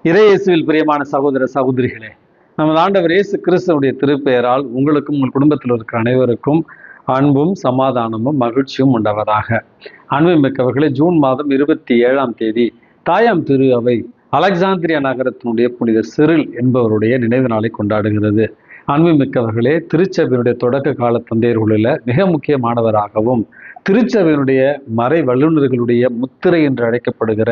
இறையேசுவில் பிரியமான சகோதர சகோதரிகளே, நமது ஆண்டவர் இயேசு கிறிஸ்துவுடைய திருப்பெயரால் உங்களுக்கும் உங்கள் குடும்பத்தில் இருக்கிற அனைவருக்கும் அன்பும் சமாதானமும் மகிழ்ச்சியும் உண்டவதாக. அன்புமிக்கவர்களே, ஜூன் மாதம் 27 தாயாம் திரு அவை அலெக்சாந்திரியா நகரத்தினுடைய புனித சிரில் என்பவருடைய நினைவு நாளை கொண்டாடுகிறது. அன்புமிக்கவர்களே, திருச்சபையினுடைய தொடக்க கால தந்தையர்களில் மிக முக்கியமானவராகவும் திருச்சபையினுடைய மறை வல்லுநர்களுடைய முத்திரை என்று அழைக்கப்படுகிற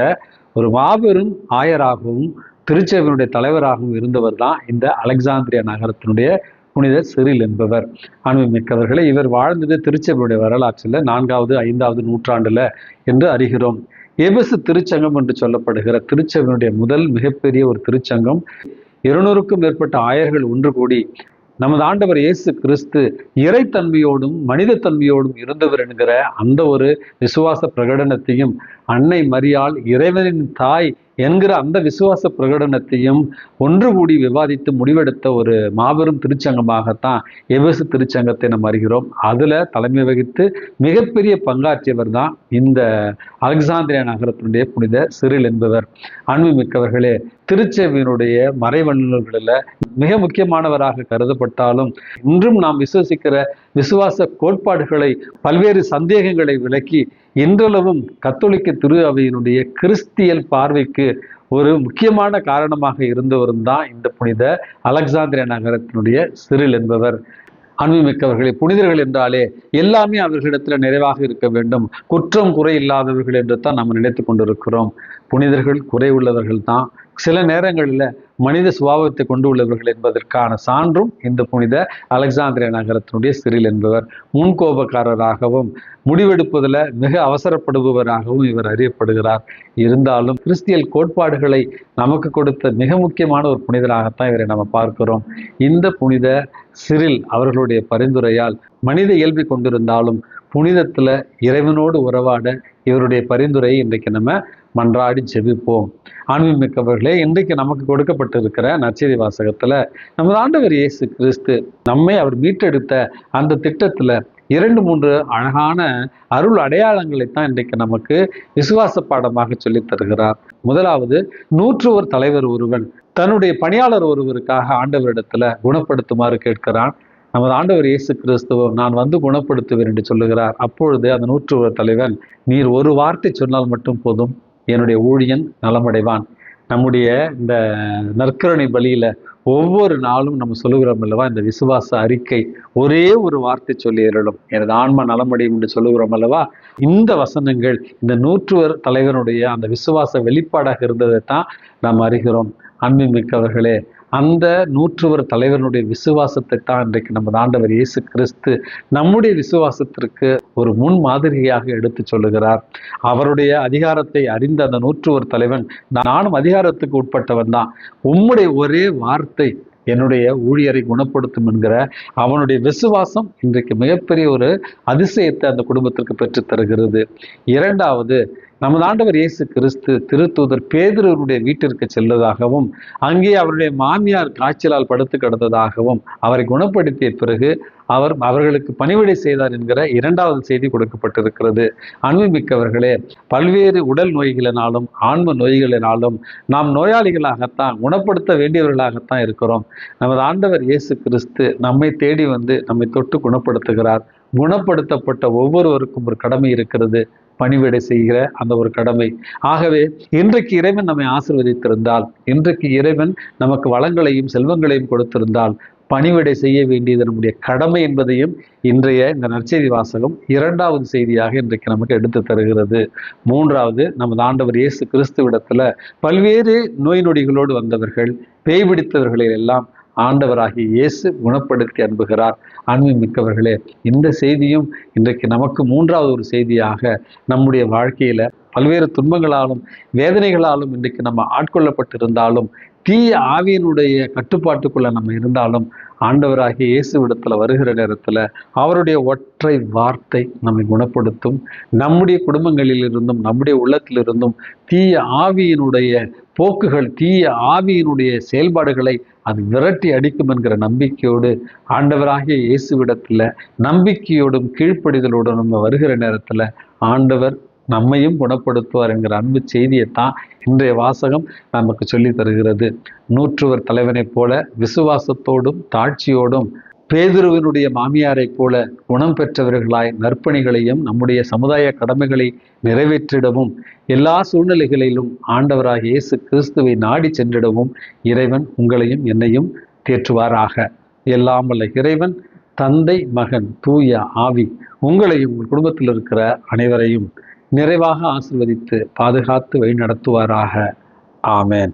ஒரு மாபெரும் ஆயராகவும் திருச்சபையினுடைய தலைவராகவும் இருந்தவர் தான் இந்த அலெக்சாந்திரியா நகரத்தினுடைய புனித சிரில் என்பவர். அன்புமிக்கவர்களே, இவர் வாழ்ந்தது திருச்சபையுடைய வரலாற்றில் 4வது 5வது நூற்றாண்டுல என்று அறிகிறோம். எபெசு திருச்சங்கம் என்று சொல்லப்படுகிற திருச்சபையினுடைய முதல் மிகப்பெரிய ஒரு திருச்சங்கம். 200க்கும் மேற்பட்ட ஆயர்கள் ஒன்று கூடி நமது ஆண்டவர் இயேசு கிறிஸ்து இறைத்தன்மையோடும் மனித தன்மையோடும் இருந்தவர் என்கிற அந்த ஒரு விசுவாச பிரகடனத்தையும், அன்னை மரியாள் இறைவனின் தாய் என்கிற அந்த விசுவாச பிரகடனத்தையும் ஒன்று கூடி விவாதித்து முடிவெடுத்த ஒரு மாபெரும் திருச்சங்கமாகத்தான் எபெசு திருச்சங்கத்தை நாம் அறிகிறோம். அதுல தலைமை வகித்து மிகப்பெரிய பங்காற்றியவர் தான் இந்த அலெக்சாந்திரியா நகரத்தினுடைய புனித சிரில் என்பவர். அன்புமிக்கவர்களே, திருச்சபையினுடைய மறைவல்லுநர்களில் மிக முக்கியமானவராக கருதப்பட்டாலும் இன்றும் நாம் விசுவசிக்கிற விசுவாச கோட்பாடுகளை, பல்வேறு சந்தேகங்களை விலக்கி இன்றளவும் கத்தோலிக்க திரு அவையினுடைய கிறிஸ்தியல் பார்வைக்கு ஒரு முக்கியமான காரணமாக இருந்தவரும் தான் இந்த புனித அலெக்சாந்திரியா நகரத்தினுடைய சிரில் என்பவர். அன்புமிக்கவர்களே, புனிதர்கள் என்றாலே எல்லாமே அவர்களிடத்தில் நிறைவாக இருக்க வேண்டும், குற்றம் குறை இல்லாதவர்கள் என்று தான் நாம் நினைத்து கொண்டிருக்கிறோம். புனிதர்கள் குறை உள்ளவர்கள் தான், சில நேரங்களில் மனித சுபாவத்தை கொண்டு உள்ளவர்கள் என்பதற்கான சான்றும் இந்த புனித அலெக்சாந்திரியா நகரத்தினுடைய சிரில் என்பவர். முன்கோபக்காரராகவும் முடிவெடுப்பதில் மிக அவசரப்படுபவராகவும் இவர் அறியப்படுகிறார். இருந்தாலும் கிறிஸ்தியல் கோட்பாடுகளை நமக்கு கொடுத்த மிக முக்கியமான ஒரு புனிதராகத்தான் இவரை நம்ம பார்க்கிறோம். இந்த புனித சிரில் அவர்களுடைய பரிந்துரையால் மனித இயல்பை கொண்டிருந்தாலும் புனிதத்துல இறைவனோடு உறவாட இவருடைய பரிந்துரையை இன்றைக்கு நம்ம மன்றாடி ஜெபிப்போம். ஆன்மீகமிக்கவர்களே, இன்றைக்கு நமக்கு கொடுக்கப்பட்டிருக்கிற நற்செய்தி வாசகத்துல நமது ஆண்டவர் இயேசு கிறிஸ்து நம்மை அவர் மீட்டெடுத்த அந்த திட்டத்துல 2-3 அழகான அருள் அடையாளங்களைத்தான் இன்றைக்கு நமக்கு விசுவாச பாடமாக சொல்லித் தருகிறார். முதலாவது, 101 தலைவர் ஒருவன் தன்னுடைய பணியாளர் ஒருவருக்காக ஆண்டவரிடத்துல குணப்படுத்துமாறு கேட்கிறான். நமது ஆண்டவர் இயேசு கிறிஸ்துவம் நான் வந்து குணப்படுத்துவேன் என்று சொல்லுகிறார். அப்பொழுது அந்த 101 தலைவன், நீர் ஒரு வார்த்தை சொன்னால் மட்டும் போதும், என்னுடைய ஊழியன் நலமடைவான். நம்முடைய இந்த நற்கருணை பலியில ஒவ்வொரு நாளும் நம்ம சொல்லுகிறோம் அல்லவா, இந்த விசுவாச அறிக்கை, ஒரே ஒரு வார்த்தை சொல்லி ஏறலும் எனது ஆன்மா நலமடையும் என்று சொல்லுகிறோம் அல்லவா. இந்த வசனங்கள் இந்த 101 தலைவனுடைய அந்த விசுவாச வெளிப்பாடாக இருந்ததை தான் நாம் அறிகிறோம். அன்புமிக்கவர்களே, அந்த 101 தலைவனுடைய விசுவாசத்தை தான் இன்றைக்கு நமது ஆண்டவர் இயேசு கிறிஸ்து நம்முடைய விசுவாசத்திற்கு ஒரு முன் மாதிரியாக எடுத்து சொல்லுகிறார். அவருடைய அதிகாரத்தை அறிந்த அந்த 101 தலைவன், நானும் அதிகாரத்துக்கு உட்பட்டவன் தான், உம்முடைய ஒரே வார்த்தை என்னுடைய ஊழியரை குணப்படுத்தும் என்கிற அவனுடைய விசுவாசம் இன்றைக்கு மிகப்பெரிய ஒரு அதிசயத்தை அந்த குடும்பத்திற்கு பெற்றுத் தருகிறது. இரண்டாவது, நமது ஆண்டவர் இயேசு கிறிஸ்து திருத்தூதர் பேதுருவனுடைய வீட்டிற்கு செல்வதாகவும் அங்கே அவருடைய மாமியார் காய்ச்சலால் படுத்து கிடந்ததாகவும் அவரை குணப்படுத்திய பிறகு அவர்களுக்கு பணிவிடை செய்தார் என்கிற 2வது செய்தி கொடுக்கப்பட்டிருக்கிறது. அன்புமிக்கவர்களே, பல்வேறு உடல் நோய்களினாலும் ஆன்ம நோய்களினாலும் நாம் நோயாளிகளாகத்தான், குணப்படுத்த வேண்டியவர்களாகத்தான் இருக்கிறோம். நமது ஆண்டவர் இயேசு கிறிஸ்து நம்மை தேடி வந்து நம்மை தொட்டு குணப்படுத்துகிறார். குணப்படுத்தப்பட்ட ஒவ்வொருவருக்கும் ஒரு கடமை இருக்கிறது, பணிவிடை செய்கிற அந்த ஒரு கடமை. ஆகவே இன்றைக்கு இறைவன் நம்மை ஆசீர்வதித்திருந்தால், இன்றைக்கு இறைவன் நமக்கு வளங்களையும் செல்வங்களையும் கொடுத்திருந்தால், பணிவிடை செய்ய வேண்டியது நம்முடைய கடமை என்பதையும் இன்றைய இந்த நற்செய்தி வாசகம் 2வது செய்தியாக இன்றைக்கு நமக்கு எடுத்து தருகிறது. மூன்றாவது, நமது ஆண்டவர் இயேசு கிறிஸ்துவிடத்துல பல்வேறு நோய் நொடிகளோடு வந்தவர்கள், பேய் பிடித்தவர்களை எல்லாம் ஆண்டவராகிய இயேசு குணப்படுத்தி அனுப்புகிறார். அன்புமிக்கவர்களே, இந்த செய்தியும் இன்றைக்கு நமக்கு 3வது ஒரு செய்தியாக நம்முடைய வாழ்க்கையில பல்வேறு துன்பங்களாலும் வேதனைகளாலும் இன்றைக்கு நம்ம ஆட்கொள்ளப்பட்டிருந்தாலும், தீய ஆவியினுடைய கட்டுப்பாட்டுக்குள்ள நம்ம இருந்தாலும், ஆண்டவராகிய இயேசுவிடத்துல வருகிற நேரத்துல அவருடைய ஒற்றை வார்த்தை நம்மை குணப்படுத்தும். நம்முடைய குடும்பங்களில் இருந்தும் நம்முடைய உள்ளத்திலிருந்தும் தீய ஆவியினுடைய போக்குகள், தீய ஆவியினுடைய செயல்பாடுகளை அது விரட்டி அடிக்கும் என்கிற நம்பிக்கையோடு ஆண்டவராகிய இயேசுவிடத்துல நம்பிக்கையோடும் கீழ்ப்படிதலோடும் நம்ம வருகிற நேரத்துல ஆண்டவர் நம்மையும் குணப்படுத்துவார் என்கிற அன்பு செய்தியைத்தான் இன்றைய வாசகம் நமக்கு சொல்லி தருகிறது. நூற்றுவர் தலைவனைப் போல விசுவாசத்தோடும் தாட்சியோடும் பேதுருவினுடைய மாமியாரை போல குணம் பெற்றவர்களாய் நற்பணிகளையும் நம்முடைய சமுதாய கடமைகளை நிறைவேற்றிடவும் எல்லா சூழ்நிலைகளிலும் ஆண்டவராக இயேசு கிறிஸ்துவை நாடி சென்றிடவும் இறைவன் உங்களையும் என்னையும் தேற்றுவாராக. எல்லாம் வல்ல இறைவன் தந்தை, மகன், தூய ஆவி உங்களையும் உங்கள் குடும்பத்தில் இருக்கிற அனைவரையும் நிறைவாக ஆசீர்வதித்து பாதுகாத்து வழி நடத்துவாராக. ஆமென்.